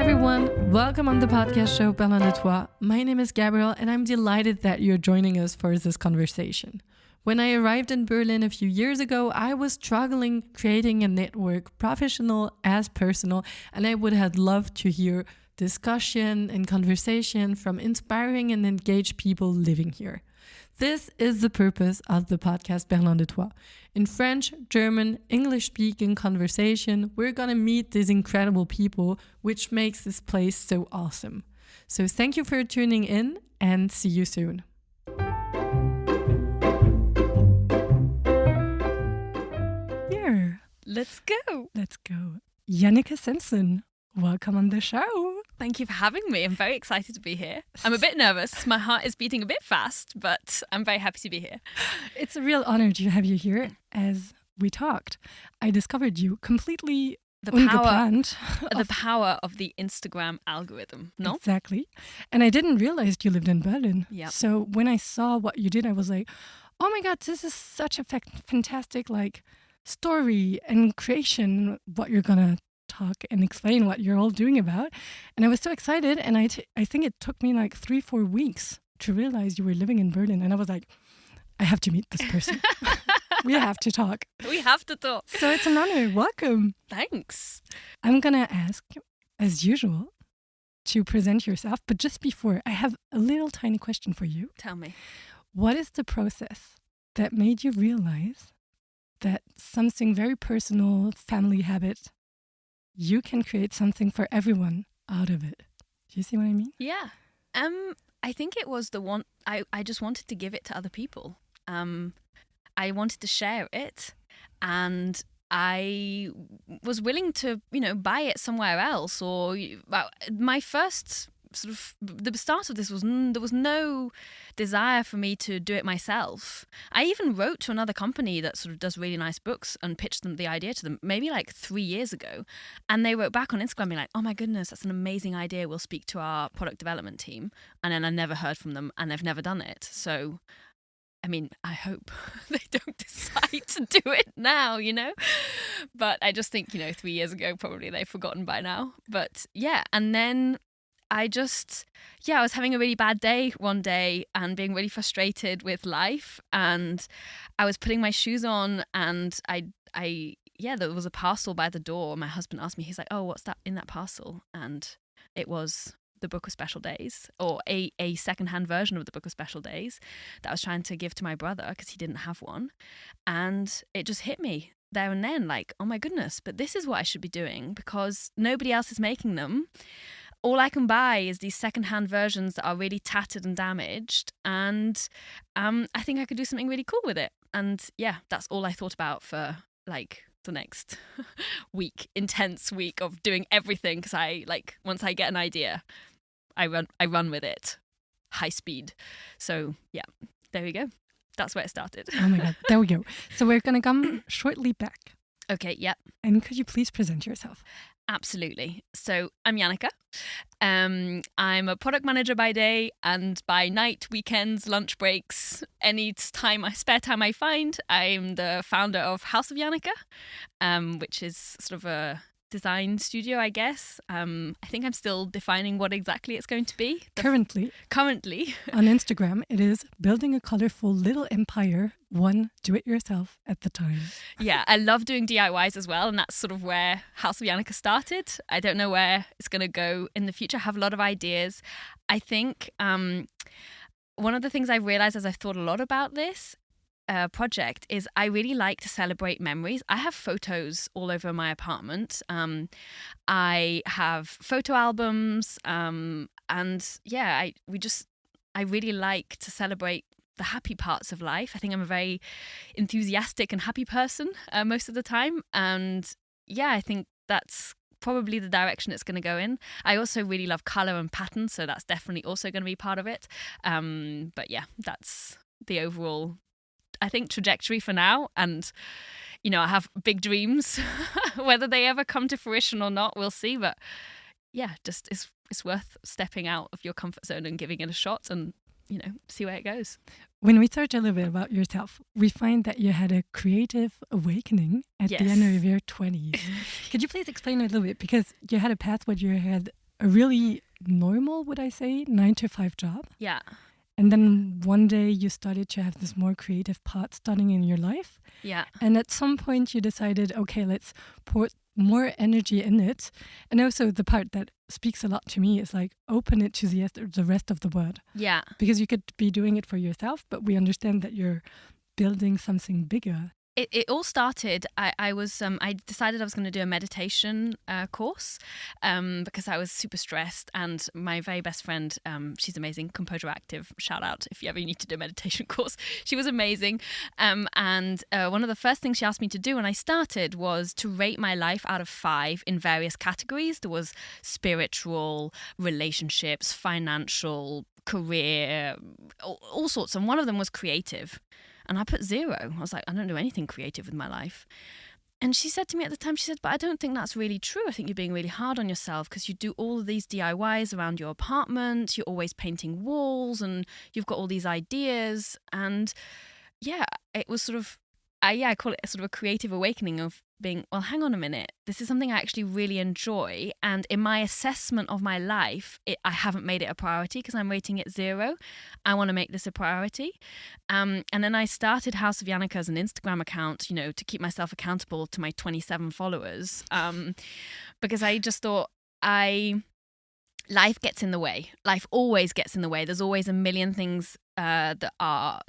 everyone, welcome on the podcast show Berlin de Toi. My name is Gabrielle and I'm delighted that you're joining us for this conversation. When I arrived in Berlin a few years ago, I was struggling creating a network, professional as personal, and I would have loved to hear discussion and conversation from inspiring and engaged people living here. This is the purpose of the podcast Berlin de Toi. In French, German, English-speaking conversation, we're going to meet these incredible people, which makes this place so awesome. So thank you for tuning in and see you soon. Here. Let's go. Janneke Simpson, welcome on the show. Thank you for having me. I'm very excited to be here. I'm a bit nervous. My heart is beating a bit fast, but I'm very happy to be here. It's a real honor to have you here. As we talked, I discovered you completely ungeplant. The power of the Instagram algorithm, no? Exactly. And I didn't realize you lived in Berlin. Yeah. So when I saw what you did, I was like, oh my God, this is such a fantastic story and creation, what you're going to talk and explain what you're all doing about. And I was so excited. And I think it took me 3-4 weeks to realize you were living in Berlin. And I was like, I have to meet this person. We have to talk. We have to talk. So it's an honor. Welcome. Thanks. I'm going to ask, as usual, to present yourself. But just before, I have a little tiny question for you. Tell me. What is the process that made you realize that something very personal, family habit, you can create something for everyone out of it? Do you see what I mean? Yeah. I think it was the one, I just wanted to give it to other people. I wanted to share it, and I was willing to, buy it somewhere else. Or my first the start of this was there was no desire for me to do it myself. I even wrote to another company that sort of does really nice books and pitched them the idea to them maybe 3 years ago, and they wrote back on Instagram being like, oh my goodness, that's an amazing idea, we'll speak to our product development team. And then I never heard from them, and they've never done it. So I mean, I hope they don't decide to do it now, But I just think, 3 years ago, probably they've forgotten by now. But yeah, and then I was having a really bad day one day and being really frustrated with life. And I was putting my shoes on, and there was a parcel by the door. My husband asked me, he's like, oh, what's that in that parcel? And it was the Book of Special Days, or a secondhand version of the Book of Special Days that I was trying to give to my brother because he didn't have one. And it just hit me there and then, oh my goodness, but this is what I should be doing because nobody else is making them. All I can buy is these secondhand versions that are really tattered and damaged. And I think I could do something really cool with it. And yeah, that's all I thought about for the next intense week of doing everything, because once I get an idea, I run with it, high speed. So yeah, there we go. That's where it started. Oh my God, there we go. So we're gonna come shortly back. Okay, yeah. And could you please present yourself? Absolutely. So I'm Janneke. I'm a product manager by day, and by night, weekends, lunch breaks, any spare time I find, I'm the founder of House of Janneke, which is sort of a design studio, I guess. I think I'm still defining what exactly it's going to be. Currently. On Instagram, it is building a colorful little empire, one do-it-yourself at the time. Yeah, I love doing DIYs as well, and that's sort of where House of Janneke started. I don't know where it's going to go in the future. I have a lot of ideas. I think one of the things I've realized as I've thought a lot about this project is I really like to celebrate memories. I have photos all over my apartment. I have photo albums, and yeah, I really like to celebrate the happy parts of life. I think I'm a very enthusiastic and happy person most of the time, and yeah, I think that's probably the direction it's going to go in. I also really love color and pattern, so that's definitely also going to be part of it. But yeah, that's the overall, I think, trajectory for now. And I have big dreams. Whether they ever come to fruition or not, we'll see. But yeah, just it's worth stepping out of your comfort zone and giving it a shot, and see where it goes. When we search a little bit about yourself, we find that you had a creative awakening at the end of your 20s. Could you please explain a little bit? Because you had a path where you had a really normal, would I say, 9 to 5 job. Yeah. And then one day you started to have this more creative part starting in your life. Yeah. And at some point you decided, okay, let's put more energy in it. And also the part that speaks a lot to me is like open it to the rest of the world. Yeah. Because you could be doing it for yourself, but we understand that you're building something bigger. It all started. I decided I was going to do a meditation course because I was super stressed, and my very best friend, she's amazing, Composure Active. Shout out if you ever need to do a meditation course. She was amazing, and one of the first things she asked me to do when I started was to rate my life out of 5 in various categories. There was spiritual, relationships, financial, career, all sorts, and one of them was creative. And I put 0. I was like, I don't do anything creative with my life. And she said to me at the time, she said, but I don't think that's really true. I think you're being really hard on yourself because you do all of these DIYs around your apartment. You're always painting walls and you've got all these ideas. And yeah, it was sort of, I call it a sort of a creative awakening of being, well, hang on a minute. This is something I actually really enjoy. And in my assessment of my life, I haven't made it a priority because I'm rating it 0. I want to make this a priority. And then I started House of Janneke as an Instagram account, to keep myself accountable to my 27 followers. Because I just thought life gets in the way. Life always gets in the way. There's always a million things that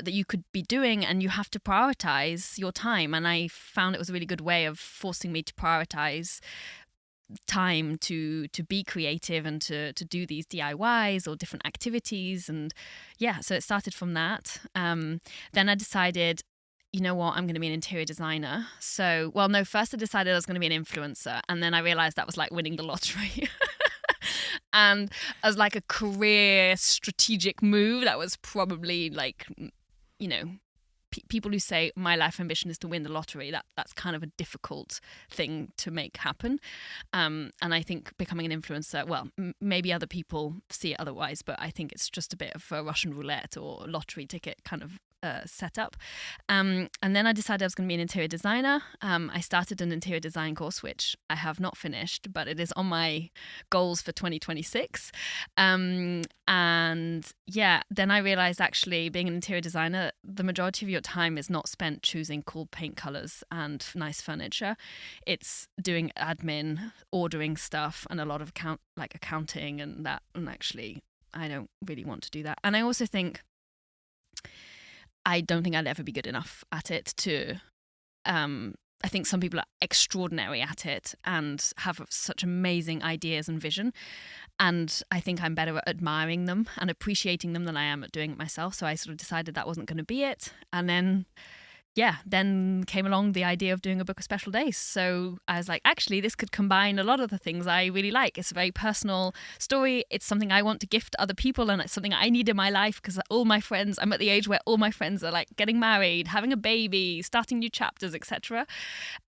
you could be doing, and you have to prioritize your time. And I found it was a really good way of forcing me to prioritize time to be creative and to do these DIYs or different activities. And yeah, so it started from that. Then I decided, you know what, I'm going to be an interior designer. So, well, no, first I decided I was going to be an influencer, and then I realized that was like winning the lottery. And as like a career strategic move, that was probably like, people who say my life ambition is to win the lottery, that's kind of a difficult thing to make happen. And I think becoming an influencer, well, maybe other people see it otherwise, but I think it's just a bit of a Russian roulette or lottery ticket kind of setup. And then I decided I was going to be an interior designer. I started an interior design course, which I have not finished, but it is on my goals for 2026. And yeah, then I realized actually being an interior designer, the majority of your time is not spent choosing cool paint colors and nice furniture. It's doing admin, ordering stuff, and a lot of accounting and that. And actually, I don't really want to do that. And I also think I don't think I'd ever be good enough at it to, I think some people are extraordinary at it and have such amazing ideas and vision. And I think I'm better at admiring them and appreciating them than I am at doing it myself. So I sort of decided that wasn't going to be it. And then, then came along the idea of doing a book of special days. So I was like, actually, this could combine a lot of the things I really like. It's a very personal story. It's something I want to gift to other people, and it's something I need in my life because all my friends, I'm at the age where all my friends are like getting married, having a baby, starting new chapters, etc.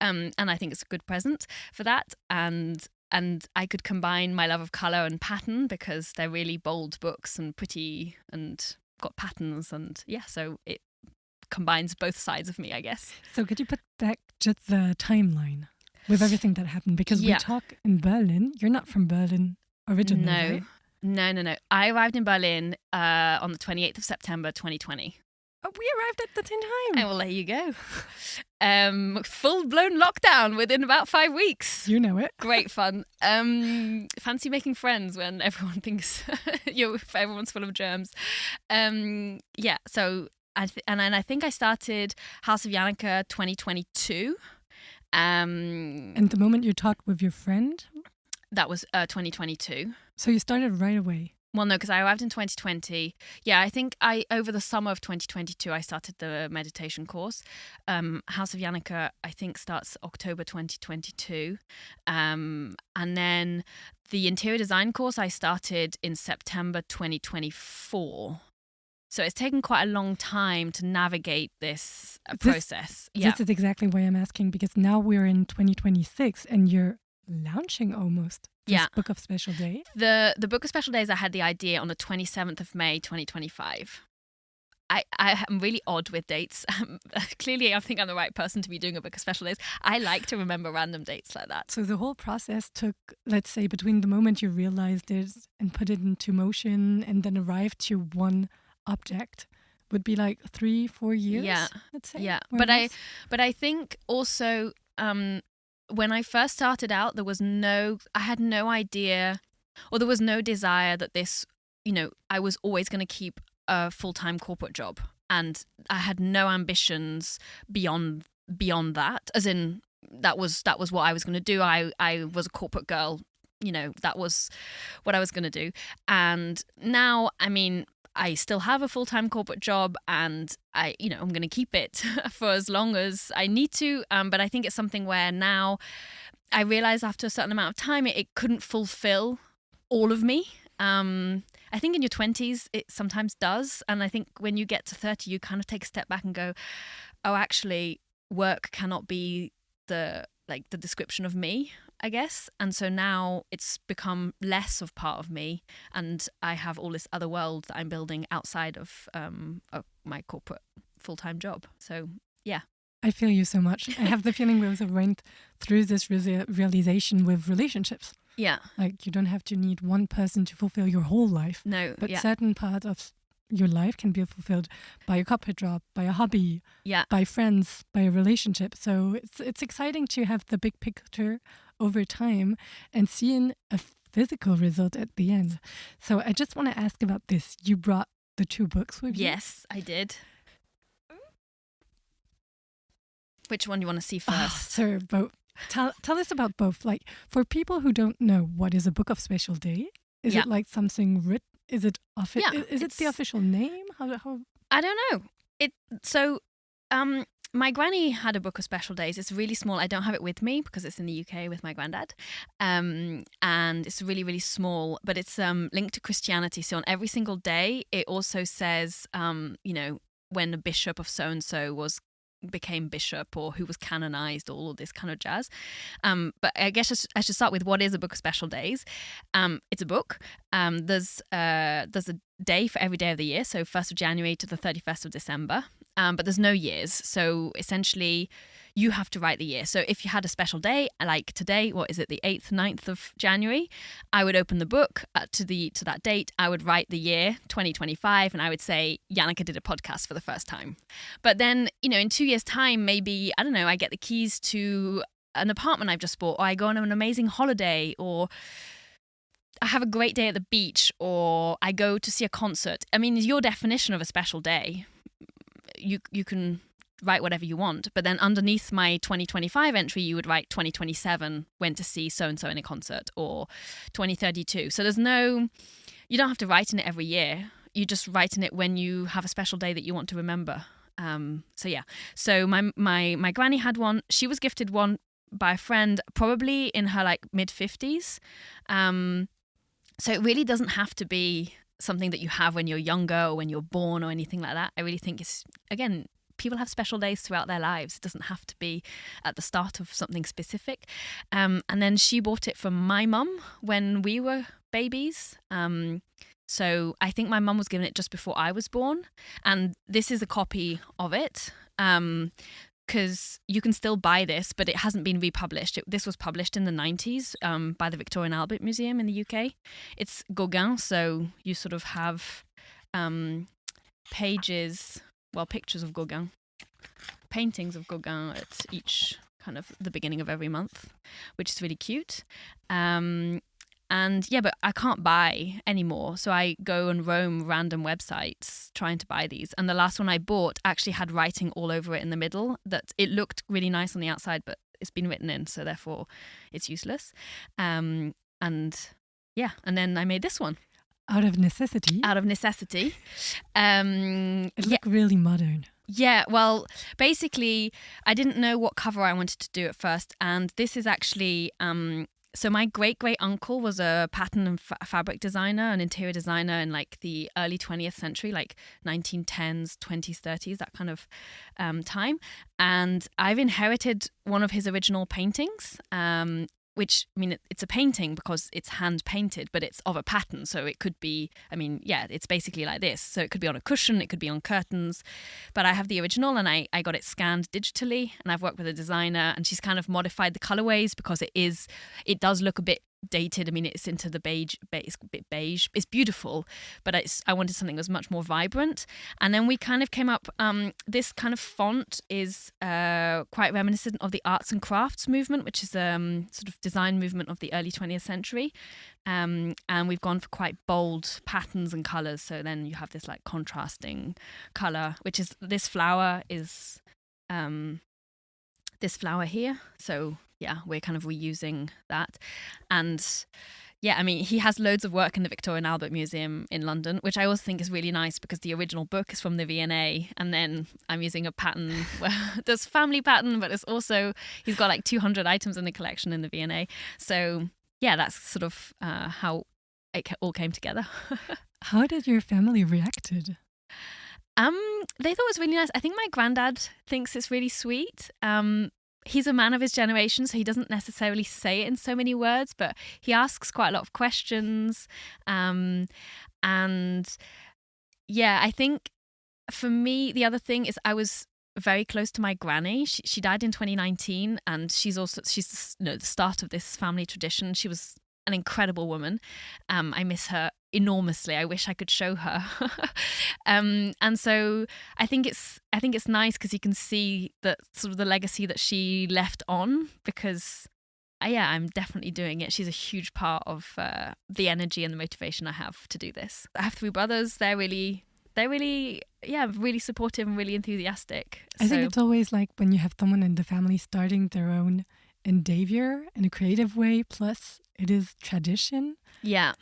And I think it's a good present for that. And I could combine my love of colour and pattern because they're really bold books and pretty and got patterns. And yeah, so it combines both sides of me, I guess. So could you put back just the timeline with everything that happened? Because we talk in Berlin. You're not from Berlin originally, right? No. I arrived in Berlin on the 28th of September 2020. Oh, we arrived at the same time. Well, there you go. Full-blown lockdown within about 5 weeks. You know it. Great fun. Fancy making friends when everyone thinks everyone's full of germs. So I think I started House of Janneke 2022. And the moment you talked with your friend? That was 2022. So you started right away? Well, no, because I arrived in 2020. Yeah, I think over the summer of 2022, I started the meditation course. House of Janneke, I think, starts October 2022. And then the interior design course I started in September 2024. So it's taken quite a long time to navigate this process. This is exactly why I'm asking, because now we're in 2026 and you're launching almost this Book of Special Days. The Book of Special Days, I had the idea on the 27th of May 2025. I am really odd with dates. Clearly, I think I'm the right person to be doing a book of special days. I like to remember random dates like that. So the whole process took, let's say, between the moment you realized it and put it into motion and then arrived to one object would be like 3-4 years. Yeah, let's say. Yeah, but I think also when I first started out, I had no idea, or there was no desire that this, I was always going to keep a full-time corporate job, and I had no ambitions beyond that. As in, that was what I was going to do. I was a corporate girl, that was what I was going to do. And now, I mean, I still have a full-time corporate job, and I'm going to keep it for as long as I need to. But I think it's something where now I realize after a certain amount of time, it couldn't fulfill all of me. I think in your 20s, it sometimes does. And I think when you get to 30, you kind of take a step back and go, oh, actually, work cannot be the description of me, I guess. And so now it's become less of part of me, and I have all this other world that I'm building outside of my corporate full-time job. So yeah, I feel you so much. I have the feeling we also went through this realization with relationships. Yeah, like you don't have to need one person to fulfill your whole life. No, but certain part of your life can be fulfilled by a corporate job, by a hobby, by friends, by a relationship. So it's exciting to have the big picture over time and seeing a physical result at the end. So I just want to ask about this. You brought the 2 books with you? Yes, I did. Which one do you want to see first? Sir, both. Tell us about both. Like, for people who don't know, what is a book of special day? Is it like something written? Is it is it the official name? How? I don't know. My granny had a book of special days. It's really small. I don't have it with me because it's in the UK with my granddad. And it's really, really small, but it's linked to Christianity. So on every single day, it also says, when a bishop of so-and-so became bishop, or who was canonized, all of this kind of jazz. But I guess I should start with what is a book of special days. It's a book. There's a day for every day of the year, so 1st of January to the 31st of December. But there's no years, so essentially you have to write the year. So if you had a special day, like today, what is it, the 8th, 9th of January, I would open the book to that date. I would write the year 2025, and I would say Janneke did a podcast for the first time. But then, in 2 years' time, maybe, I don't know, I get the keys to an apartment I've just bought, or I go on an amazing holiday, or I have a great day at the beach, or I go to see a concert. I mean, your definition of a special day, you can write whatever you want, but then underneath my 2025 entry, you would write 2027, went to see so-and-so in a concert, or 2032. So you don't have to write in it every year. You just write in it when you have a special day that you want to remember. So my granny had one. She was gifted one by a friend, probably in her mid-50s. So it really doesn't have to be something that you have when you're younger or when you're born or anything like that. I really think it's, again, people have special days throughout their lives. It doesn't have to be at the start of something specific. And then she bought it from my mum when we were babies. So I think my mum was given it just before I was born. And this is a copy of it. Because you can still buy this, but it hasn't been republished. This was published in the 90s by the Victoria and Albert Museum in the UK. It's Gauguin, so you sort of have pictures of Gauguin, paintings of Gauguin at each kind of the beginning of every month, which is really cute. But I can't buy anymore. So I go and roam random websites trying to buy these. And the last one I bought actually had writing all over it in the middle that it looked really nice on the outside, but it's been written in, so therefore it's useless. And then I made this one. Out of necessity? Out of necessity. It looked really modern. Yeah, well, basically, I didn't know what cover I wanted to do at first. And this is actually... So my great-great-uncle was a pattern and fabric designer, an interior designer in the early 20th century, 1910s, 20s, 30s, that kind of time. And I've inherited one of his original paintings, which, I mean, it's a painting because it's hand painted, but it's of a pattern. So it could be, I mean, yeah, it's basically like this. So it could be on a cushion, it could be on curtains. But I have the original, and I got it scanned digitally, and I've worked with a designer, and she's kind of modified the colorways because it does look a bit dated. I mean, it's into the beige, it's a bit beige. It's beautiful, but I wanted something that was much more vibrant. And then we kind of came up, this kind of font is quite reminiscent of the arts and crafts movement, which is sort of design movement of the early 20th century. And we've gone for quite bold patterns and colors. So then you have this like contrasting color, which is this flower is this flower here. So yeah, we're kind of reusing that. And yeah, I mean, he has loads of work in the Victoria and Albert Museum in London, which I also think is really nice because the original book is from the V&A, and then I'm using a pattern where there's family pattern, but it's also, he's got like 200 items in the collection in the V&A. So yeah, that's sort of how it all came together. How did your family reacted? They thought it was really nice. I think my granddad thinks it's really sweet. He's a man of his generation, so he doesn't necessarily say it in so many words, but he asks quite a lot of questions. And yeah, I think for me, the other thing is I was very close to my granny. She died in 2019, and she's the start of this family tradition. She was an incredible woman. I miss her enormously. I wish I could show her. And so I think it's nice because you can see that sort of the legacy that she left on, because I'm definitely doing it. She's a huge part of the energy and the motivation I have to do this. I have 3 brothers. They're really really supportive and really enthusiastic. I think it's always like when you have someone in the family starting their own endeavor in a creative way, plus it is tradition. Yeah.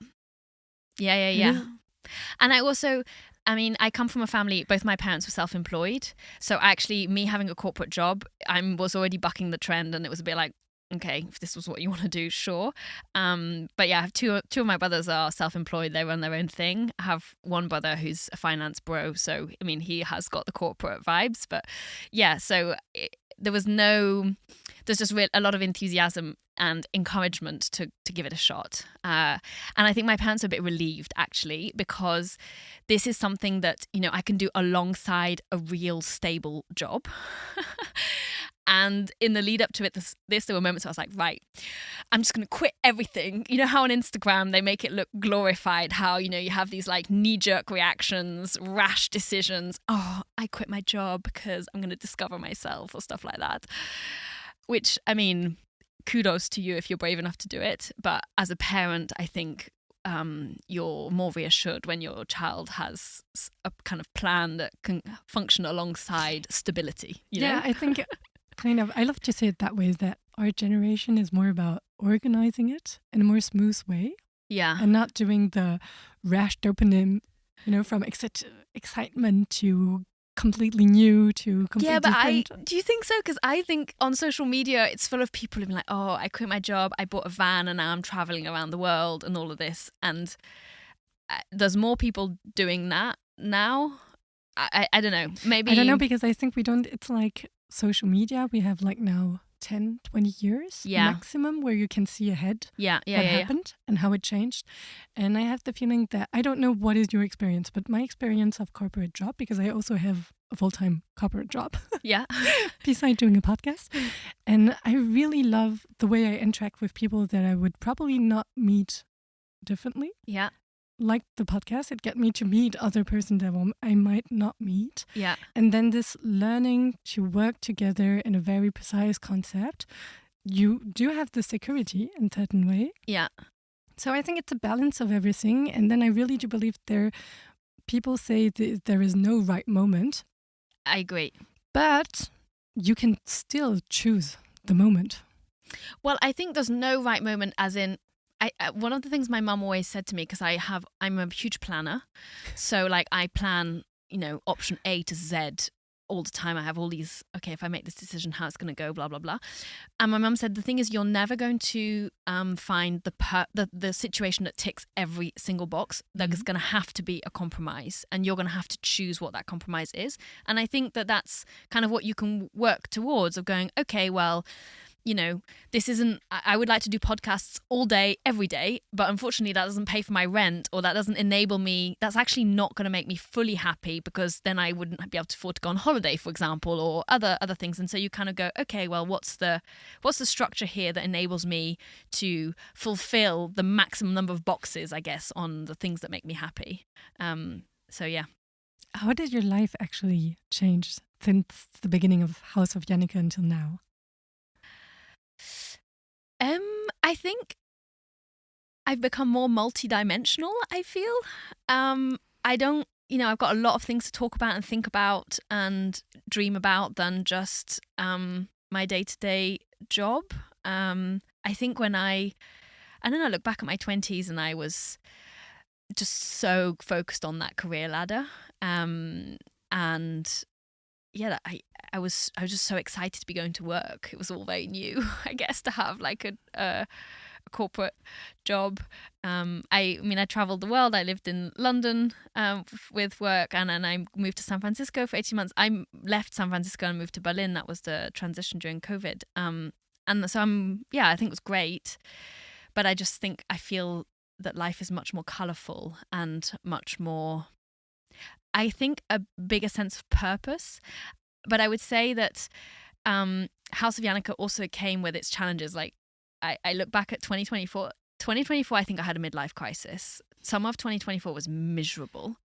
And I come from a family, both my parents were self-employed. So actually me having a corporate job, I was already bucking the trend, and it was a bit like, okay, if this was what you want to do, sure. But yeah, I have two of my brothers are self-employed. They run their own thing. I have one brother who's a finance bro. So, I mean, he has got the corporate vibes. But yeah, so there's just a lot of enthusiasm and encouragement to give it a shot. And I think my parents are a bit relieved, actually, because this is something that, I can do alongside a real stable job. And in the lead up to it, there were moments where I was like, right, I'm just going to quit everything. You know how on Instagram they make it look glorified, how, you have these like knee-jerk reactions, rash decisions. Oh, I quit my job because I'm going to discover myself, or stuff like that. Which, I mean, kudos to you if you're brave enough to do it. But as a parent, I think you're more reassured when your child has a kind of plan that can function alongside stability. You know? I think kind of, I love to say it that way, is that our generation is more about organizing it in a more smooth way. Yeah. And not doing the rash dopamine, from excitement to completely new to completely different. Do you think so? Because I think on social media it's full of people who've been like, oh, I quit my job, I bought a van, and now I'm traveling around the world and all of this. And there's more people doing that now. I don't know. Maybe. I don't know, because I think it's like social media. We have like now 10, 20 years maximum where you can see ahead what happened and how it changed. And I have the feeling that, I don't know what is your experience, but my experience of corporate job, because I also have a full-time corporate job. Yeah. Besides doing a podcast. And I really love the way I interact with people that I would probably not meet differently. Yeah. Like the podcast, it get me to meet other person that I might not meet. Yeah. And then this learning to work together in a very precise concept, you do have the security in a certain way. Yeah. So I think it's a balance of everything. And then I really do believe people say there is no right moment. I agree. But you can still choose the moment. Well, I think there's no right moment, as in, one of the things my mum always said to me, because I'm a huge planner, so like I plan, option A to Z all the time. I have all these, okay, if I make this decision, how it's going to go, blah blah blah. And my mum said the thing is, you're never going to find the situation that ticks every single box. There's going to have to be a compromise, and you're going to have to choose what that compromise is. And I think that that's kind of what you can work towards, of going, okay, well, this isn't, I would like to do podcasts all day, every day, but unfortunately that doesn't pay for my rent, or that doesn't enable me, that's actually not going to make me fully happy, because then I wouldn't be able to afford to go on holiday, for example, or other things. And so you kind of go, okay, well, what's the structure here that enables me to fulfill the maximum number of boxes, I guess, on the things that make me happy. So yeah. How did your life actually change since the beginning of House of Janneke until now? I think I've become more multidimensional, I feel. I don't, I've got a lot of things to talk about and think about and dream about than just my day-to-day job. I think when I look back at my 20s, and I was just so focused on that career ladder. And yeah, I was just so excited to be going to work. It was all very new, I guess, to have like a corporate job. I traveled the world. I lived in London with work, and then I moved to San Francisco for 18 months. I left San Francisco and moved to Berlin. That was the transition during COVID. And so I think it was great. But I just think I feel that life is much more colourful and much more, I think, a bigger sense of purpose. But I would say that House of Janneke also came with its challenges. Like, I look back at 2024. 2024, I think I had a midlife crisis. Summer of 2024 was miserable.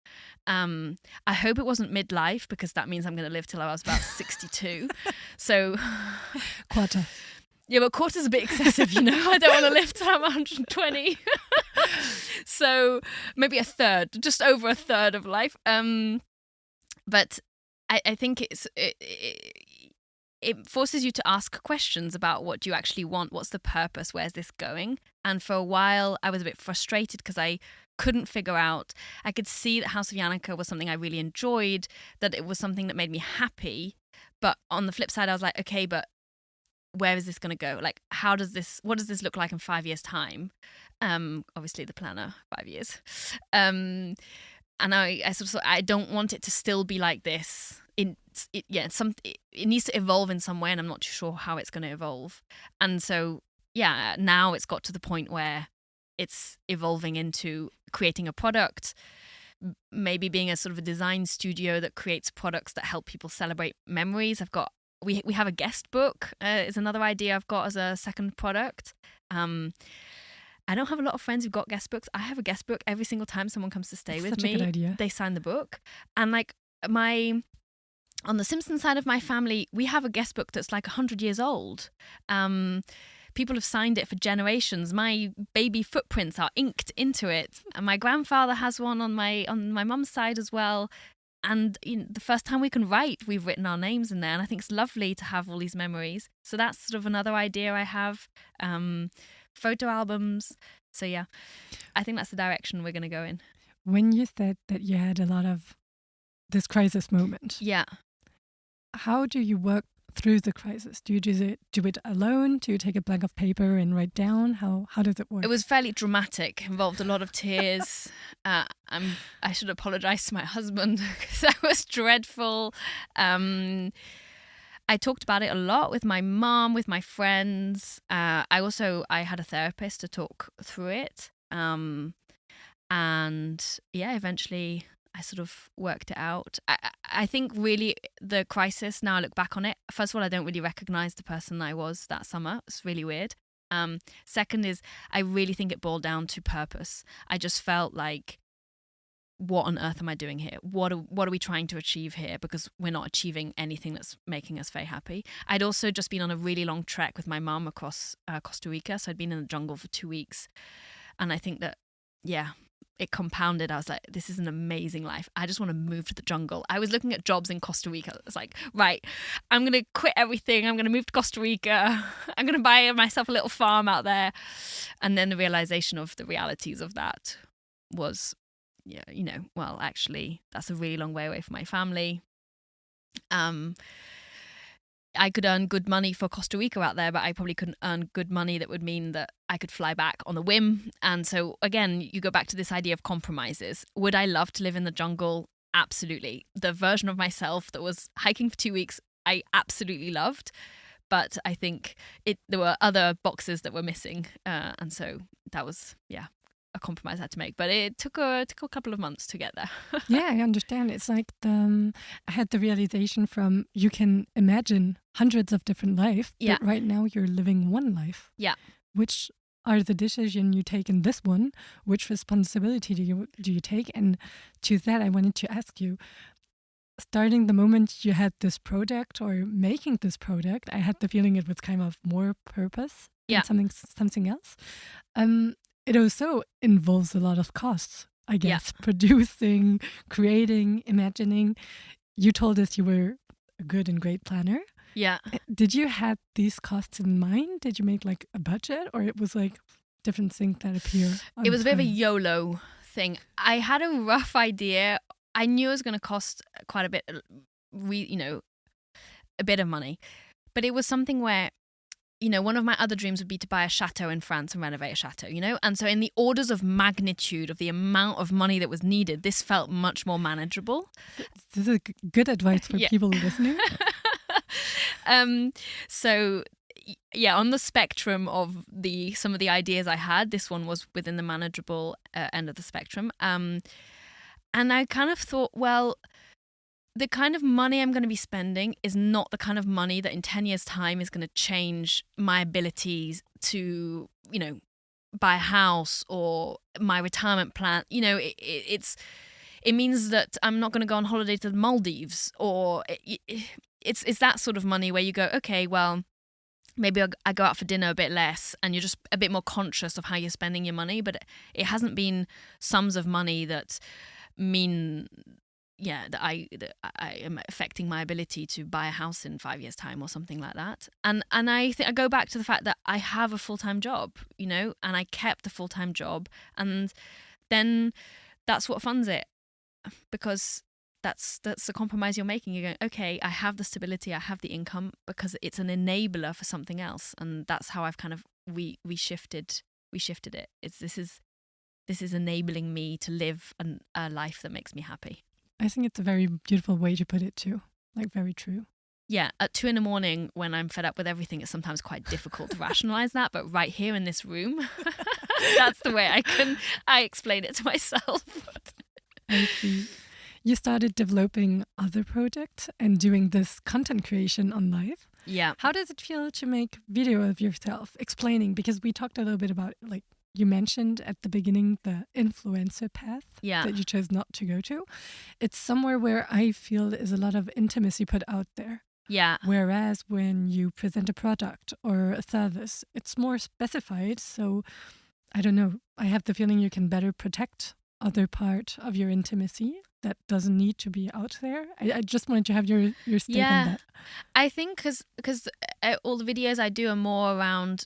I hope it wasn't midlife, because that means I'm going to live till I was about 62. So Quarter. Yeah, but quarter's a bit excessive, I don't want to live till I'm 120. So maybe a third, just over a third of life. But I think it forces you to ask questions about what do you actually want, what's the purpose, where's this going? And for a while, I was a bit frustrated because I couldn't figure out. I could see that House of Janneke was something I really enjoyed, that it was something that made me happy. But on the flip side, I was like, okay, but where is this going to go? Like, what does this look like in 5 years' time? Obviously the planner, 5 years. And I don't want it to still be like this. It needs to evolve in some way, and I'm not too sure how it's going to evolve. And so, yeah, now it's got to the point where it's evolving into creating a product, maybe being a sort of a design studio that creates products that help people celebrate memories. We have a guest book is another idea I've got as a second product. I don't have a lot of friends who've got guest books. I have a guest book every single time someone comes to stay with me. Such a good idea. They sign the book. And like on the Simpson side of my family, we have a guest book that's like 100 years old. People have signed it for generations. My baby footprints are inked into it. And my grandfather has one on my mum's side as well. And the first time we can write, we've written our names in there. And I think it's lovely to have all these memories. So that's sort of another idea I have. Photo albums. So yeah, I think that's the direction we're going to go in. When you said that you had a lot of this crisis moment. Yeah. How do you work through the crisis? Do you do it alone? Do you take a blank of paper and write down? How does it work? It was fairly dramatic, involved a lot of tears. I should apologize to my husband because that was dreadful. I talked about it a lot with my mom, with my friends. I had a therapist to talk through it. And yeah, eventually I sort of worked it out. I think really the crisis, now I look back on it, first of all, I don't really recognize the person I was that summer. It's really weird. Second is, I really think it boiled down to purpose. I just felt like, what on earth am I doing here? What are we trying to achieve here? Because we're not achieving anything that's making us very happy. I'd also just been on a really long trek with my mum across Costa Rica. So I'd been in the jungle for 2 weeks. And I think that, yeah, it compounded. I was like, this is an amazing life. I just want to move to the jungle. I was looking at jobs in Costa Rica. I was like, right, I'm going to quit everything. I'm going to move to Costa Rica. I'm going to buy myself a little farm out there. And then the realization of the realities of that was, yeah, well, actually, that's a really long way away from my family. I could earn good money for Costa Rica out there, but I probably couldn't earn good money that would mean that I could fly back on a whim. And so, again, you go back to this idea of compromises. Would I love to live in the jungle? Absolutely. The version of myself that was hiking for 2 weeks, I absolutely loved. but I think there were other boxes that were missing, and so that was a compromise I had to make. But it took a couple of months to get there. Yeah, I understand. It's like I had the realization from you can imagine hundreds of different lives, Yeah. but right now you're living one life. Yeah. Which are the decisions you take in this one? Which responsibility do you take? And to that, I wanted to ask you, starting the moment you had this project or making this product, I had the feeling it was kind of more purpose than something else. It also involves a lot of costs, I guess. Yeah. Producing, creating, imagining. You told us you were a good and great planner. Yeah. Did you have these costs in mind? Did you make like a budget, or it was like different things that appear? It was a bit of a YOLO thing. I had a rough idea. I knew it was going to cost quite a bit, a bit of money. But it was something where, one of my other dreams would be to buy a chateau in France and renovate a chateau, And so in the orders of magnitude of the amount of money that was needed, this felt much more manageable. This is good advice for people listening. So, on the spectrum of some of the ideas I had, this one was within the manageable end of the spectrum. And I kind of thought, well, the kind of money I'm going to be spending is not the kind of money that in 10 years' time is going to change my abilities to, buy a house or my retirement plan. It means that I'm not going to go on holiday to the Maldives, or it's that sort of money where you go, okay, well, maybe I go out for dinner a bit less, and you're just a bit more conscious of how you're spending your money. But it hasn't been sums of money that mean that I am affecting my ability to buy a house in 5 years' time or something like that. And I think I go back to the fact that I have a full-time job, and I kept the full-time job, and then that's what funds it, because that's the compromise you're making. You're going, okay, I have the stability, I have the income, because it's an enabler for something else, and that's how I've kind of we shifted it. This is enabling me to live a life that makes me happy. I think it's a very beautiful way to put it too. Like, very true. Yeah, at 2 a.m, when I'm fed up with everything, it's sometimes quite difficult to rationalize that. But right here in this room, that's the way I explain it to myself. I see. You started developing other projects and doing this content creation on live. Yeah. How does it feel to make video of yourself explaining? Because we talked a little bit about, like, you mentioned at the beginning the influencer path that you chose not to go to. It's somewhere where I feel is a lot of intimacy put out there. Yeah. Whereas when you present a product or a service, it's more specified. So I don't know. I have the feeling you can better protect other part of your intimacy that doesn't need to be out there. I just wanted to have your stake on that. I think because all the videos I do are more around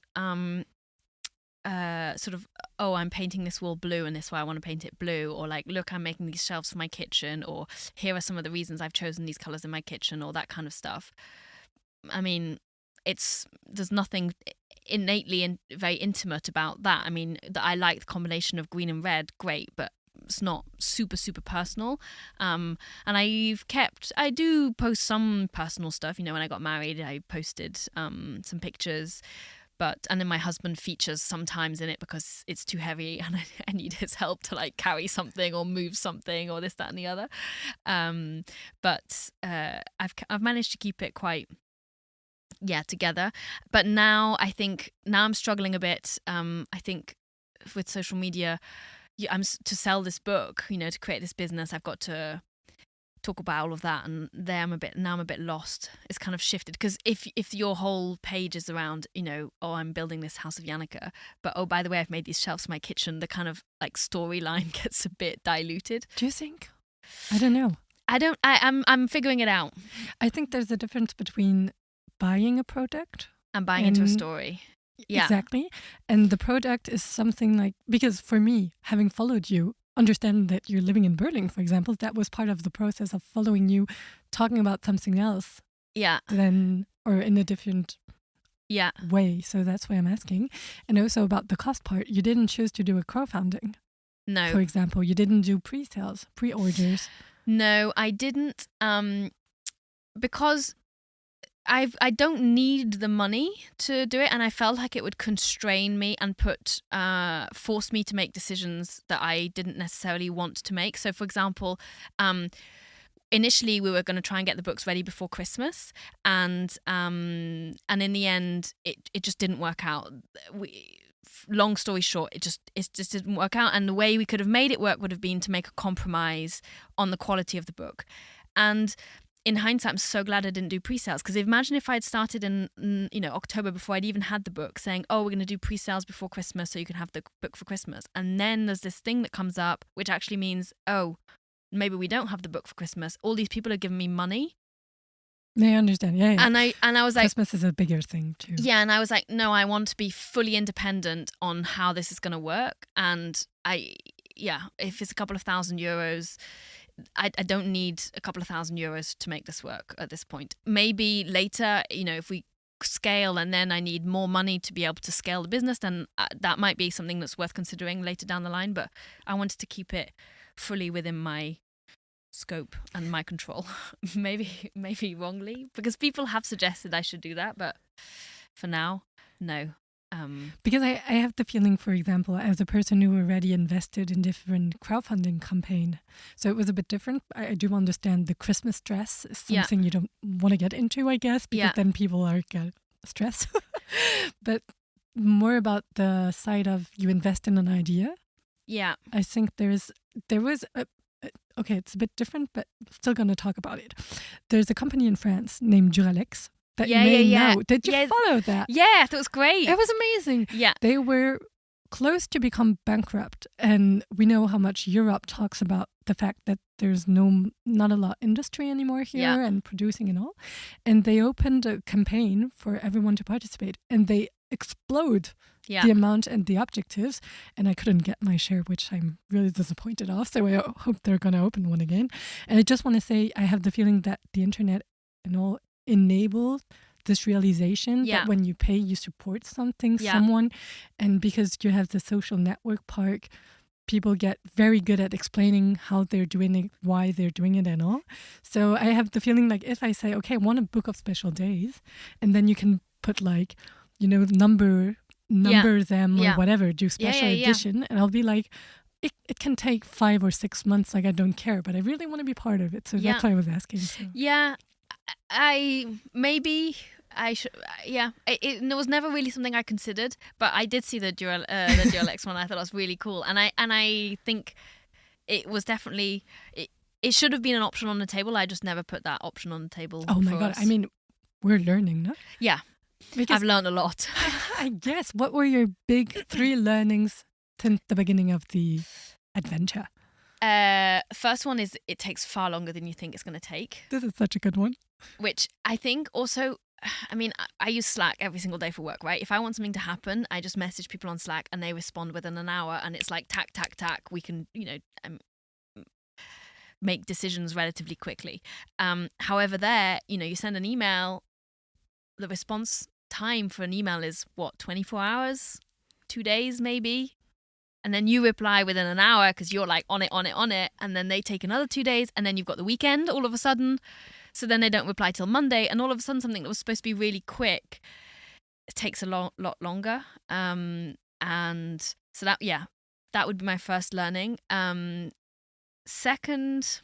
sort of, oh, I'm painting this wall blue and this is why I want to paint it blue, or like, look, I'm making these shelves for my kitchen, or here are some of the reasons I've chosen these colors in my kitchen, or that kind of stuff. I mean, there's nothing innately and very intimate about that. I mean, that I like the combination of green and red, great, but it's not super personal. And I do post some personal stuff. When I got married, I posted some pictures. And then my husband features sometimes in it because it's too heavy and I need his help to like carry something or move something or this, that, and the other. But I've managed to keep it quite together. But now I'm struggling a bit. I think with social media, to sell this book, to create this business, I've got to talk about all of that, and I'm a bit lost. It's kind of shifted, because if your whole page is around, oh, I'm building this House of Janneke, but oh, by the way, I've made these shelves for my kitchen, the kind of like storyline gets a bit diluted. Do you think? I don't know. I'm figuring it out. I think there's a difference between buying a product and buying into a story. Yeah, exactly. And the product is something like, because for me, having followed you, understand that you're living in Berlin, for example, that was part of the process of following you, talking about something else. Yeah. Or in a different way. So that's why I'm asking. And also about the cost part, you didn't choose to do a crowdfunding. No. For example, you didn't do pre-sales, pre-orders. No, I didn't. Because I don't need the money to do it, and I felt like it would constrain me and force me to make decisions that I didn't necessarily want to make. So, for example, initially we were going to try and get the books ready before Christmas, and in the end, it just didn't work out. Long story short, it just didn't work out, and the way we could have made it work would have been to make a compromise on the quality of the book, and. In hindsight, I'm so glad I didn't do pre-sales, because imagine if I'd started in October before I'd even had the book, saying, oh, we're going to do pre-sales before Christmas so you can have the book for Christmas. And then there's this thing that comes up, which actually means, oh, maybe we don't have the book for Christmas. All these people are giving me money. I understand. Yeah. And I was like, Christmas is a bigger thing too. Yeah, and I was like, no, I want to be fully independent on how this is going to work. And if it's a couple of €1,000, I don't need a couple of €1,000 to make this work at this point. Maybe later, if we scale and then I need more money to be able to scale the business, then that might be something that's worth considering later down the line. But I wanted to keep it fully within my scope and my control. maybe wrongly, because people have suggested I should do that, but for now, no. Because I have the feeling, for example, as a person who already invested in different crowdfunding campaign, so it was a bit different. I do understand the Christmas stress is something you don't want to get into, I guess, because then people get stressed. But more about the side of you invest in an idea. Yeah. I think there was okay, it's a bit different, but still going to talk about it. There's a company in France named Duralex. That you may know. Did you follow that? Yeah, I thought it was great. It was amazing. Yeah. They were close to become bankrupt. And we know how much Europe talks about the fact that there's not a lot of industry anymore here and producing and all. And they opened a campaign for everyone to participate. And they explode the amount and the objectives. And I couldn't get my share, which I'm really disappointed of. So I hope they're going to open one again. And I just want to say, I have the feeling that the internet and all enable this realization that when you pay, you support someone, and because you have the social network part, people get very good at explaining how they're doing it, why they're doing it and all. So I have the feeling like if I say, okay, I want a book of special days, and then you can put number them or whatever, do special edition, and I'll be like, it can take 5 or 6 months, I don't care, but I really want to be part of it. So that's why I was asking. So. Yeah. I should, it was never really something I considered, but I did see the Duralex one. I thought it was really cool, and I think it was definitely it should have been an option on the table. I just never put that option on the table. Oh my god! Us. I mean, we're learning, no? Yeah, because I've learned a lot. I guess. What were your big 3 learnings since the beginning of the adventure? First one is it takes far longer than you think it's going to take. This is such a good one. Which I think also, I mean, I use Slack every single day for work, right? If I want something to happen, I just message people on Slack and they respond within an hour, and it's like tack, tack, tack. We can, make decisions relatively quickly. However, you send an email, the response time for an email is 24 hours, 2 days maybe. And then you reply within an hour because you're like on it. And then they take another 2 days, and then you've got the weekend all of a sudden. So then they don't reply till Monday. And all of a sudden something that was supposed to be really quick, it takes a lot longer. And so that would be my first learning. Second,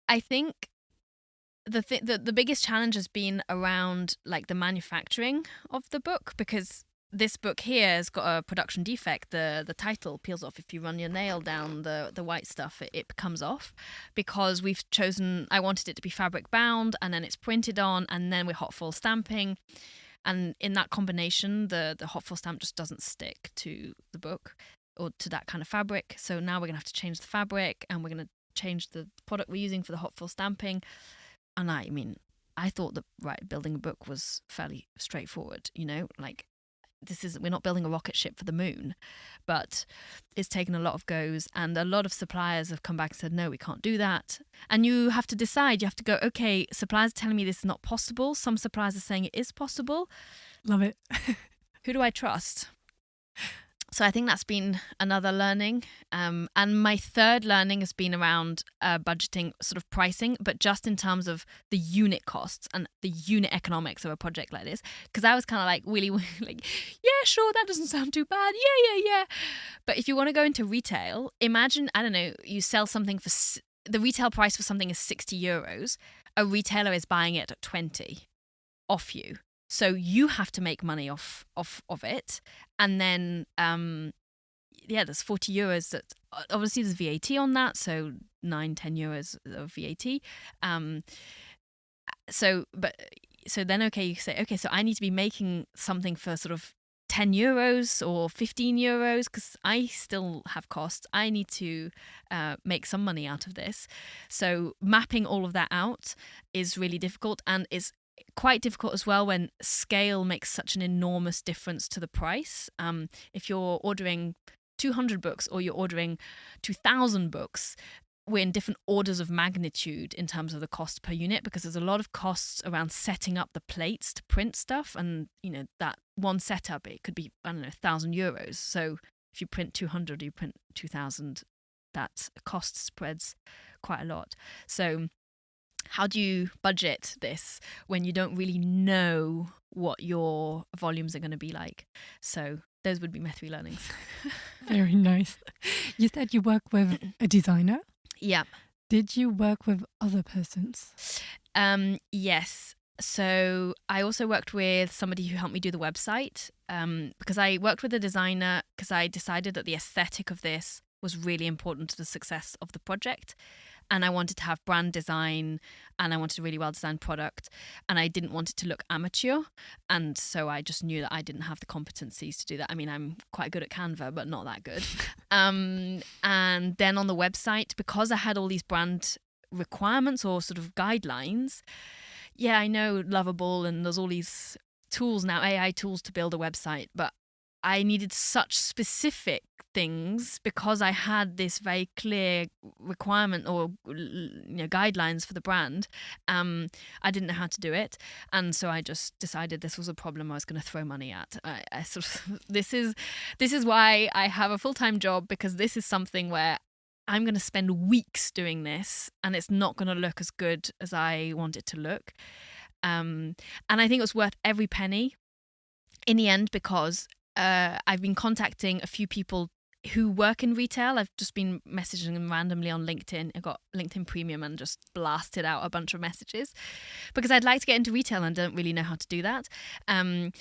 I think the biggest challenge has been around like the manufacturing of the book, because this book here has got a production defect. The title peels off if you run your nail down the white stuff. It comes off because we've chosen. I wanted it to be fabric bound, and then it's printed on, and then we're hot foil stamping, and in that combination, the hot foil stamp just doesn't stick to the book or to that kind of fabric. So now we're gonna have to change the fabric, and we're gonna change the product we're using for the hot foil stamping. And I mean, I thought that building a book was fairly straightforward. Like. We're not building a rocket ship for the moon, but it's taken a lot of goes, and a lot of suppliers have come back and said, no, we can't do that. And you have to decide, you have to go, okay, suppliers are telling me this is not possible. Some suppliers are saying it is possible. Love it. Who do I trust? So I think that's been another learning. And my third learning has been around budgeting, sort of pricing, but just in terms of the unit costs and the unit economics of a project like this. Because I was kind of like really like, yeah, sure, that doesn't sound too bad. Yeah. But if you want to go into retail, imagine, I don't know, you sell something for, the retail price for something is €60. A retailer is buying it at 20 off you. So you have to make money off of it. And then, there's €40 that obviously there's VAT on that. So €9-10 of VAT. So then, okay, you say, okay, so I need to be making something for sort of €10 or €15 because I still have costs. I need to make some money out of this. So mapping all of that out is really difficult, and is quite difficult as well when scale makes such an enormous difference to the price. If you're ordering 200 books or you're ordering 2,000 books, we're in different orders of magnitude in terms of the cost per unit, because there's a lot of costs around setting up the plates to print stuff. And, that one setup, it could be, I don't know, €1,000. So if you print 200, you print 2,000, that cost spreads quite a lot. So how do you budget this when you don't really know what your volumes are going to be like? So those would be my 3 learnings. Very nice. You said you work with a designer. Yeah. Did you work with other persons? Yes. So I also worked with somebody who helped me do the website, because I worked with a designer because I decided that the aesthetic of this was really important to the success of the project. And I wanted to have brand design, and I wanted a really well-designed product, and I didn't want it to look amateur. And so I just knew that I didn't have the competencies to do that. I mean, I'm quite good at Canva, but not that good. And then on the website, because I had all these brand requirements or sort of guidelines, yeah, I know Lovable and there's all these tools now, AI tools to build a website, but I needed such specific things because I had this very clear requirement or guidelines for the brand. I didn't know how to do it, and so I just decided this was a problem I was going to throw money at. I sort of this is why I have a full-time job, because this is something where I'm going to spend weeks doing this, and it's not going to look as good as I want it to look. And I think it was worth every penny in the end, because I've been contacting a few people who work in retail. I've just been messaging them randomly on LinkedIn. I got LinkedIn Premium and just blasted out a bunch of messages because I'd like to get into retail and don't really know how to do that. And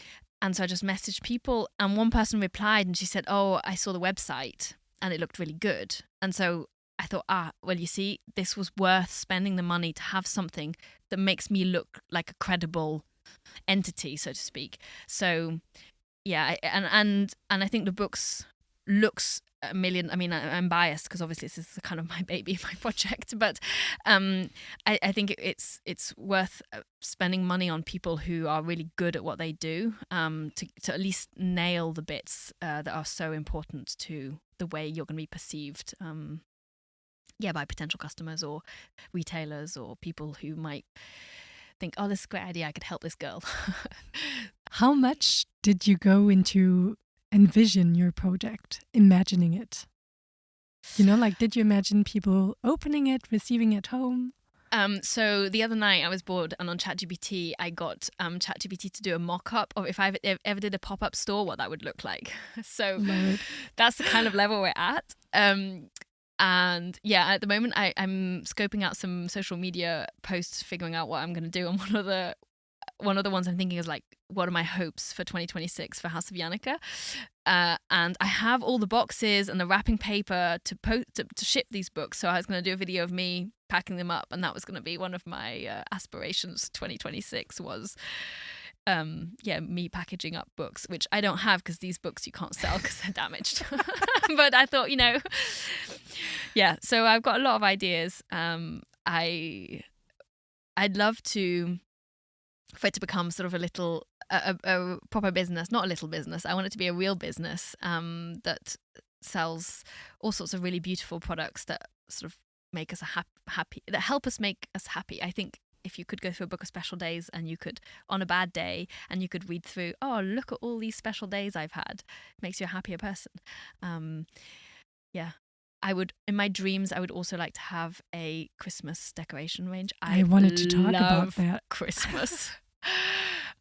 so I just messaged people, and one person replied and she said, "Oh, I saw the website and it looked really good." And so I thought, well, you see, this was worth spending the money to have something that makes me look like a credible entity, so to speak. So yeah, and I think the books looks a million. I mean, I'm biased because obviously this is kind of my baby, my project, but I think it's worth spending money on people who are really good at what they do, to at least nail the bits that are so important to the way you're going to be perceived, by potential customers or retailers or people who might think, "Oh, this is a great idea, I could help this girl." How much did you go into envision your project, imagining it? Did you imagine people opening it, receiving it home? So the other night I was bored, and on ChatGPT I got ChatGPT to do a mock-up of if I ever did a pop-up store, what that would look like. So that's the kind of level we're at. And yeah, at the moment I'm scoping out some social media posts, figuring out what I'm going to do. And one of the ones I'm thinking is like, what are my hopes for 2026 for House of Janneke? And I have all the boxes and the wrapping paper to ship these books. So I was going to do a video of me packing them up, and that was going to be one of my aspirations. 2026 was me packaging up books, which I don't have because these books you can't sell because they're damaged. But I thought, so I've got a lot of ideas. I'd love for it to become sort of a proper business, not a little business. I want it to be a real business that sells all sorts of really beautiful products that sort of make us happy, that help us make us happy. I think if you could go through a book of special days and you could, on a bad day, and you could read through, oh, look at all these special days I've had. It makes you a happier person. Yeah. In my dreams, I would also like to have a Christmas decoration range. I wanted to talk about that. Christmas.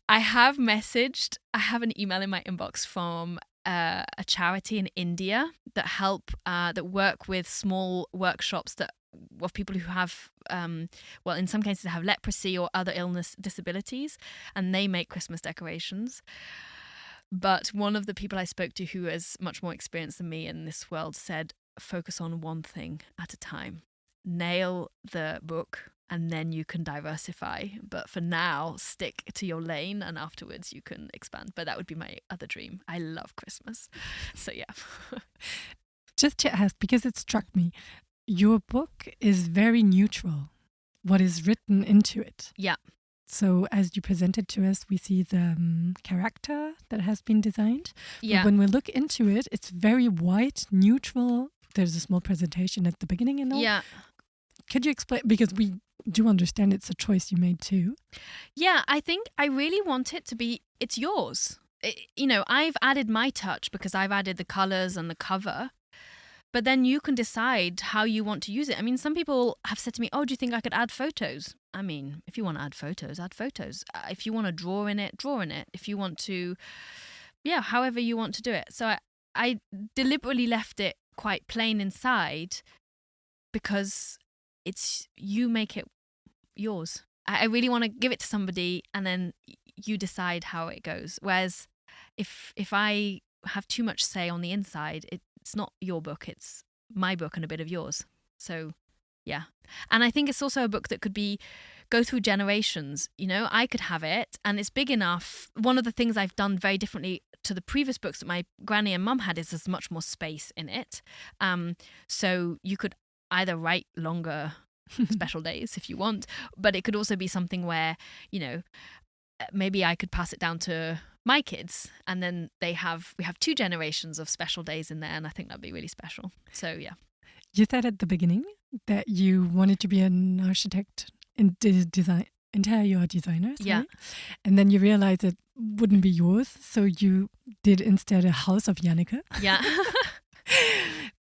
I have an email in my inbox from a charity in India that work with small workshops of people who have, in some cases have leprosy or other disabilities, and they make Christmas decorations. But one of the people I spoke to, who is much more experienced than me in this world, said, focus on one thing at a time. Nail the book, and then you can diversify. But for now, stick to your lane, and afterwards you can expand. But that would be my other dream. I love Christmas. So yeah. Just to ask, because it struck me, your book is very neutral, what is written into it. Yeah. So as you presented to us, we see the character that has been designed. Yeah. But when we look into it, it's very white, neutral. There's a small presentation at the beginning and all. Yeah. Could you explain? Because we do understand it's a choice you made too. Yeah, I think I really want it to be, it's yours. I've added my touch because I've added the colours and the cover. But then you can decide how you want to use it. I mean, some people have said to me, oh, do you think I could add photos? I mean, if you want to add photos, add photos. If you want to draw in it, draw in it. If you want to, however you want to do it. So I deliberately left it quite plain inside because you make it yours. I really want to give it to somebody and then you decide how it goes. Whereas if I have too much say on the inside, it's not your book, it's my book and a bit of yours. So, yeah. And I think it's also a book that could go through generations. I could have it and it's big enough. One of the things I've done very differently to the previous books that my granny and mum had is there's much more space in it. So you could either write longer special days if you want, but it could also be something where, maybe I could pass it down to my kids and then we have 2 generations of special days in there, and I think that'd be really special. So yeah. You said at the beginning that you wanted to be an architect and interior designer. Sorry. Yeah. And then you realized it wouldn't be yours, so you did instead a House of Janneke. Yeah.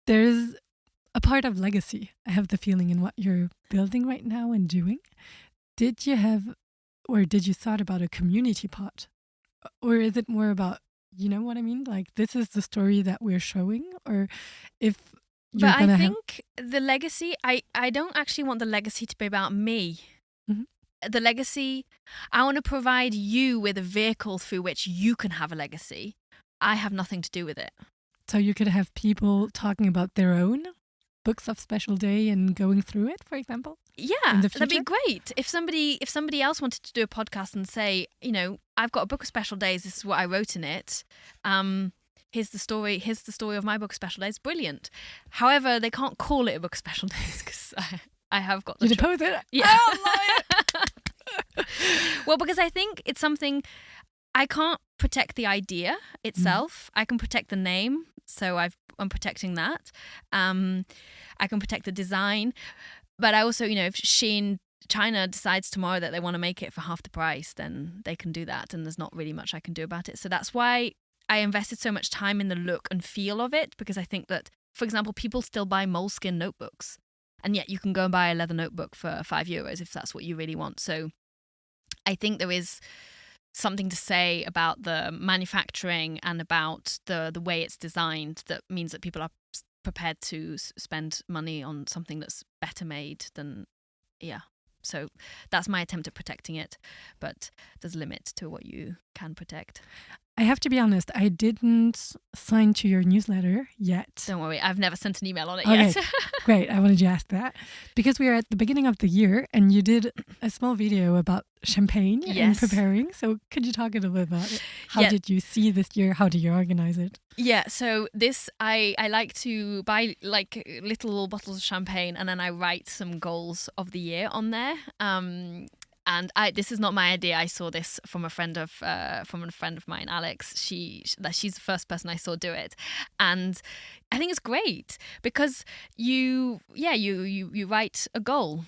There's a part of legacy, I have the feeling, in what you're building right now and doing. Did you thought about a community part? Or is it more about, you know what I mean? Like, this is the story that we're showing? Or if you're But I think the legacy, I don't actually want the legacy to be about me. Mm-hmm. The legacy, I want to provide you with a vehicle through which you can have a legacy. I have nothing to do with it. So you could have people talking about their own books of special day and going through it, for example? Yeah, that'd be great. If somebody else wanted to do a podcast and say, I've got a book of special days, this is what I wrote in it. Here's the story of my book of special days. Brilliant. However, they can't call it a book of special days because I have got the You depose it? Yeah. Oh, Well, because I think it's something, I can't protect the idea itself. I can protect the name, so I'm protecting that. I can protect the design, but I also, if Shein China decides tomorrow that they want to make it for half the price, then they can do that, and there's not really much I can do about it. So that's why I invested so much time in the look and feel of it, because I think that, for example, people still buy moleskin notebooks, and yet you can go and buy a leather notebook for €5 if that's what you really want. So I think there is something to say about the manufacturing and about the way it's designed that means that people are prepared to spend money on something that's better made than, So that's my attempt at protecting it, but there's a limit to what you can protect. I have to be honest, I didn't sign to your newsletter yet. Don't worry, I've never sent an email on it yet. Great, I wanted to ask that. Because we are at the beginning of the year and you did a small video about champagne and preparing. So could you talk a little bit about it? How did you see this year? How did you organize it? Yeah, so this, I like to buy like little bottles of champagne and then I write some goals of the year on there. And this is not my idea. I saw this from a friend of mine, Alex. She's the first person I saw do it, and I think it's great because you write a goal,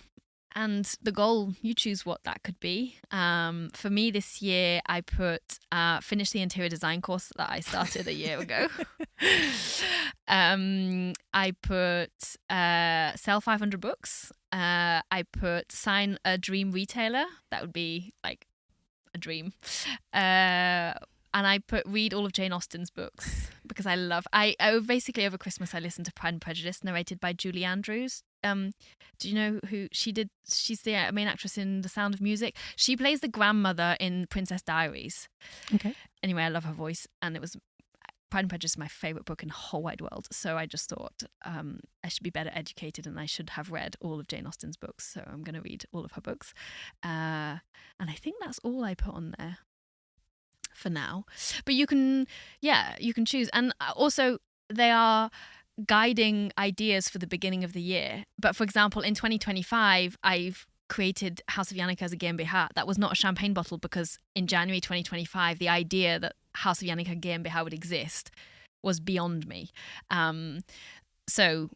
And the goal, you choose what that could be. For me this year, I put finish the interior design course that I started a year ago. I put sell 500 books. I put sign a dream retailer. That would be like a dream. And I put read all of Jane Austen's books because I basically over Christmas I listened to Pride and Prejudice narrated by Julie Andrews. Do you know who she did? She's the main actress in The Sound of Music. She plays the grandmother in Princess Diaries. Okay. Anyway, I love her voice, and it was Pride and Prejudice is my favorite book in the whole wide world. So I just thought I should be better educated, and I should have read all of Jane Austen's books. So I'm going to read all of her books, and I think that's all I put on there for now. But you can choose, and also they are guiding ideas for the beginning of the year. But for example, in 2025, I've created House of Janneke as a GmbH. That was not a champagne bottle because in January 2025, the idea that House of Janneke GmbH would exist was beyond me. So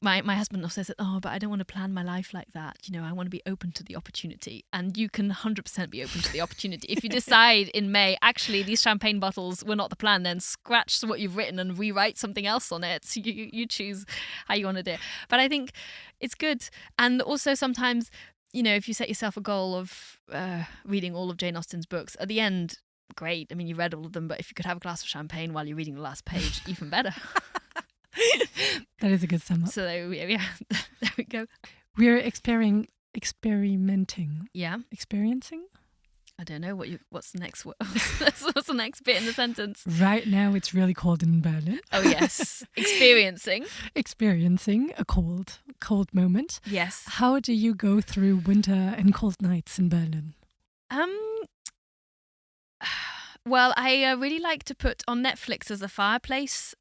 my husband also said, oh, but I don't want to plan my life like that. You know, I want to be open to the opportunity. And you can 100% be open to the opportunity. If you decide in May, actually, these champagne bottles were not the plan, then scratch what you've written and rewrite something else on it. So you choose how you want to do it. But I think it's good. And also sometimes, you know, if you set yourself a goal of reading all of Jane Austen's books, at the end, great. I mean, you read all of them, but if you could have a glass of champagne while you're reading the last page, even better. That is a good sum up. So there we go. We're experimenting. Yeah. Experiencing? I don't know what's the next word. What's the next bit in the sentence? Right now it's really cold in Berlin. Oh yes. Experiencing A cold moment. Yes. How do you go through winter and cold nights in Berlin? Well, I really like to put on Netflix as a fireplace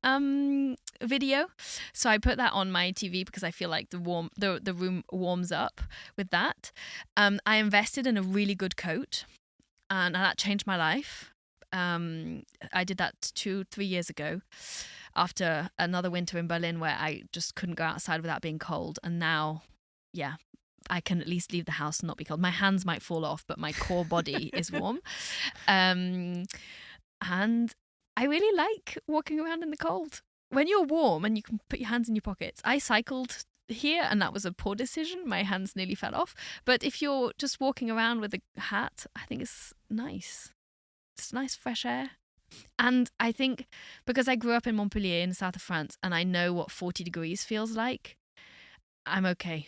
video. So I put that on my TV because I feel like the room warms up with that. I invested in a really good coat, and that changed my life. I did that 2-3 years ago after another winter in Berlin where I just couldn't go outside without being cold. And now, yeah, I can at least leave the house and not be cold. My hands might fall off, but my core body is warm. And I really like walking around in the cold. When you're warm and you can put your hands in your pockets. I cycled here and that was a poor decision. My hands nearly fell off. But if you're just walking around with a hat, I think it's nice. It's nice fresh air. And I think because I grew up in Montpellier in the south of France and I know what 40 degrees feels like, I'm okay.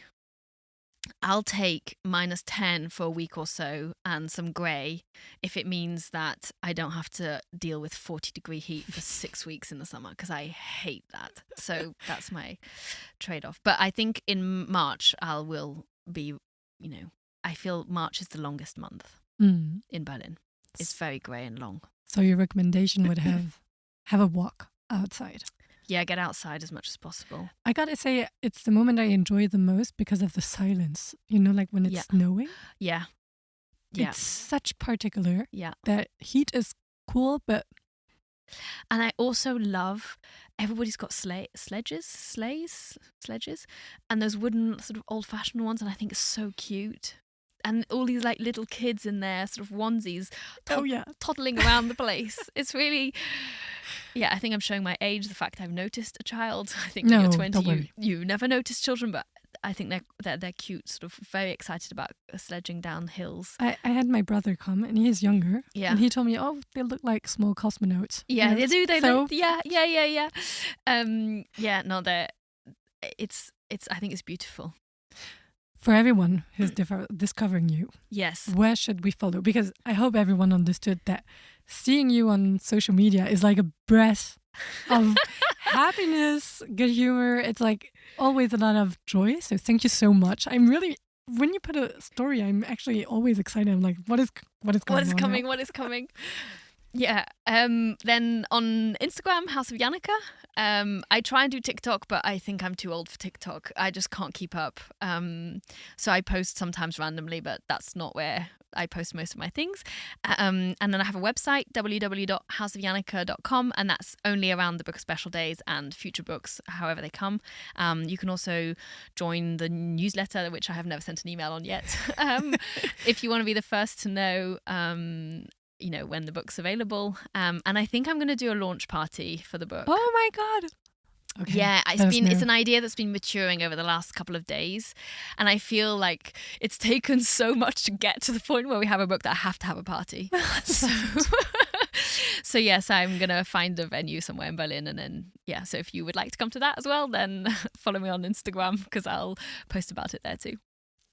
I'll take -10 for a week or so and some grey if it means that I don't have to deal with 40-degree heat for 6 weeks in the summer because I hate that. So that's my trade-off. But I think in March I will be, you know, I feel March is the longest month in Berlin. It's very grey and long. So your recommendation would have a walk outside. Yeah, get outside as much as possible. I gotta say, it's the moment I enjoy the most because of the silence. You know, like when it's snowing. Yeah. It's such particular. Yeah. That heat is cool, but... And I also love, everybody's got sledges, and those wooden sort of old-fashioned ones, and I think it's so cute. And all these like little kids in their sort of onesies toddling around the place. It's really... Yeah, I think I'm showing my age, the fact I've noticed a child. I think when you're 20, you never notice children, but I think they're cute, sort of very excited about sledging down hills. I had my brother come, and he's younger. Yeah. And he told me, oh, they look like small cosmonauts. Yeah, you know? they do. They so, look, yeah. No, I think it's beautiful. For everyone who's discovering you, yes, where should we follow? Because I hope everyone understood that seeing you on social media is like a breath of happiness, good humor. It's like always a lot of joy. So thank you so much. I'm really, when you put a story, I'm actually always excited. I'm like, what is going on? What is coming? Yeah. Then on Instagram, House of Janneke. I try and do TikTok, but I think I'm too old for TikTok. I just can't keep up. So I post sometimes randomly, but that's not where I post most of my things. And then I have a website, www.houseofjanneke.com, and that's only around the book special days and future books, however they come. You can also join the newsletter, which I have never sent an email on yet. If you want to be the first to know, when the book's available. And I think I'm going to do a launch party for the book. Oh my God. Okay. Yeah, it's an idea that's been maturing over the last couple of days. And I feel like it's taken so much to get to the point where we have a book that I have to have a party. So yes, I'm going to find a venue somewhere in Berlin. And then, so if you would like to come to that as well, then follow me on Instagram because I'll post about it there too.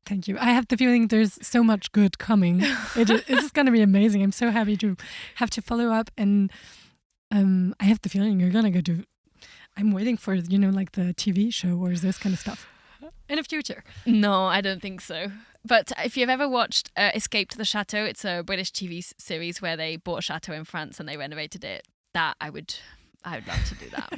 Thank you. I have the feeling there's so much good coming. It's going to be amazing. I'm so happy to have to follow up. And I have the feeling you're going to go to... I'm waiting for, like the TV show or this kind of stuff in the future. No, I don't think so. But if you've ever watched Escape to the Chateau, it's a British TV series where they bought a chateau in France and they renovated it. That I would love to do that.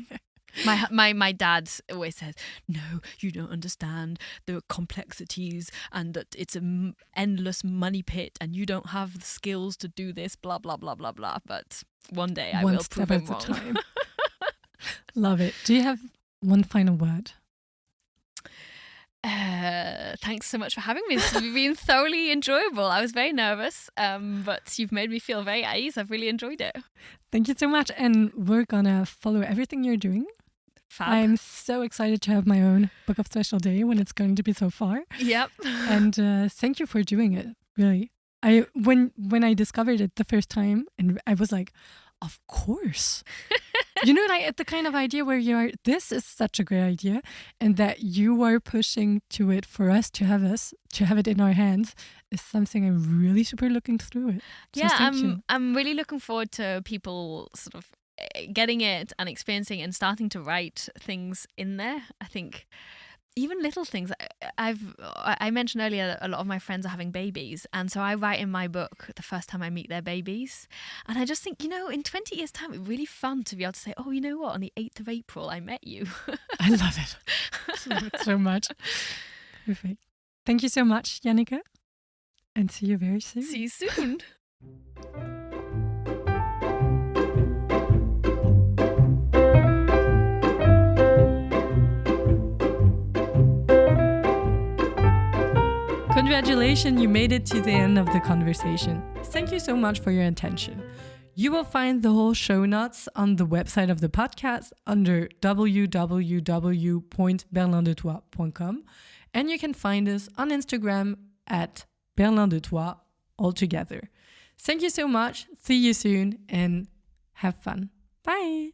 My dad always says, no, you don't understand the complexities and that it's an endless money pit and you don't have the skills to do this, blah, blah, blah, blah, blah. But one day I will prove him wrong. Love it. Do you have one final word? Thanks so much for having me. This has been thoroughly enjoyable. I was very nervous, but you've made me feel very at ease. I've really enjoyed it. Thank you so much. And we're going to follow everything you're doing. Fab. I'm so excited to have my own book of special day when it's going to be so far. Yep. And thank you for doing it, really. When I discovered it the first time, and I was like, of course. Like the kind of idea where this is such a great idea, and that you are pushing to it for us to have it in our hands is something I'm really super looking through it. I'm really looking forward to people sort of getting it and experiencing it and starting to write things in there. I think even little things. I mentioned earlier a lot of my friends are having babies, and so I write in my book the first time I meet their babies, and I just think, in 20 years time it'd be really fun to be able to say, oh, you know what, on the 8th of April I met you. I love it. I love it so much. Perfect. Thank you so much, Janneke, and see you very soon. See you soon. Congratulations, you made it to the end of the conversation. Thank you so much for your attention. You will find the whole show notes on the website of the podcast under www.berlindetoi.com, and you can find us on Instagram at berlindetoi altogether. Thank you so much. See you soon and have fun. Bye.